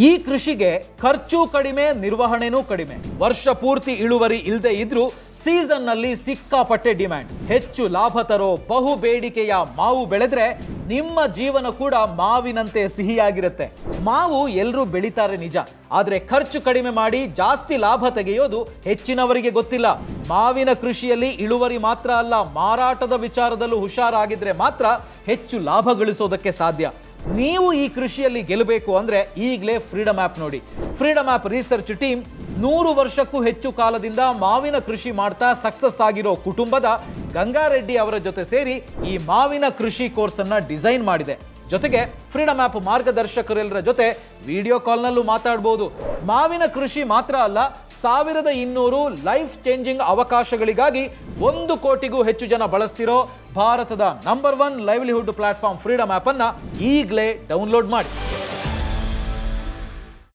ಈ ಕೃಷಿಗೆ ಖರ್ಚು ಕಡಿಮೆ, ನಿರ್ವಹಣೆನೂ ಕಡಿಮೆ. ವರ್ಷ ಪೂರ್ತಿ ಇಳುವರಿ ಇಲ್ಲದೆ ಇದ್ರೂ ಸೀಸನ್ ನಲ್ಲಿ ಸಿಕ್ಕಾಪಟ್ಟೆ ಡಿಮ್ಯಾಂಡ್. ಹೆಚ್ಚು ಲಾಭ ತರೋ ಬಹು ಬೇಡಿಕೆಯ ಮಾವು ಬೆಳೆದ್ರೆ ನಿಮ್ಮ ಜೀವನ ಕೂಡ ಮಾವಿನಂತೆ ಸಿಹಿಯಾಗಿರುತ್ತೆ. ಮಾವು ಎಲ್ಲರೂ ಬೆಳಿತಾರೆ ನಿಜ, ಆದ್ರೆ ಖರ್ಚು ಕಡಿಮೆ ಮಾಡಿ ಜಾಸ್ತಿ ಲಾಭ ತೆಗೆಯೋದು ಹೆಚ್ಚಿನವರಿಗೆ ಗೊತ್ತಿಲ್ಲ. ಮಾವಿನ ಕೃಷಿಯಲ್ಲಿ ಇಳುವರಿ ಮಾತ್ರ ಅಲ್ಲ, ಮಾರಾಟದ ವಿಚಾರದಲ್ಲೂ ಹುಷಾರಾಗಿದ್ರೆ ಮಾತ್ರ ಹೆಚ್ಚು ಲಾಭ ಗಳಿಸೋದಕ್ಕೆ ಸಾಧ್ಯ. ನೀವು ಈ ಕೃಷಿಯಲ್ಲಿ ಗೆಲ್ಲಬೇಕು ಅಂದ್ರೆ ಈಗಲೇ ಫ್ರೀಡಮ್ ಆ್ಯಪ್ ನೋಡಿ. ಫ್ರೀಡಮ್ ಆ್ಯಪ್ ರಿಸರ್ಚ್ ಟೀಮ್ 100 ವರ್ಷಕ್ಕೂ ಹೆಚ್ಚು ಕಾಲದಿಂದ ಮಾವಿನ ಕೃಷಿ ಮಾಡ್ತಾ ಸಕ್ಸಸ್ ಆಗಿರೋ ಕುಟುಂಬದ ಗಂಗಾರೆಡ್ಡಿ ಅವರ ಜೊತೆ ಸೇರಿ ಈ ಮಾವಿನ ಕೃಷಿ ಕೋರ್ಸ್ ಅನ್ನ ಡಿಸೈನ್ ಮಾಡಿದೆ. ಜೊತೆಗೆ ಫ್ರೀಡಮ್ ಆ್ಯಪ್ ಮಾರ್ಗದರ್ಶಕರೆಲ್ಲರ ಜೊತೆ ವಿಡಿಯೋ ಕಾಲ್ನಲ್ಲೂ ಮಾತಾಡಬಹುದು. ಮಾವಿನ ಕೃಷಿ ಮಾತ್ರ ಅಲ್ಲ, 1200 ಲೈಫ್ ಚೇಂಜಿಂಗ್ ಅವಕಾಶಗಳಿಗಾಗಿ 1 ಕೋಟಿಗೂ ಹೆಚ್ಚು ಜನ ಬಳಸ್ತಿರೋ ಭಾರತದ number 1 livelihood platform freedom app ಅನ್ನ ಈಗಲೇ ಡೌನ್ಲೋಡ್ ಮಾಡಿ.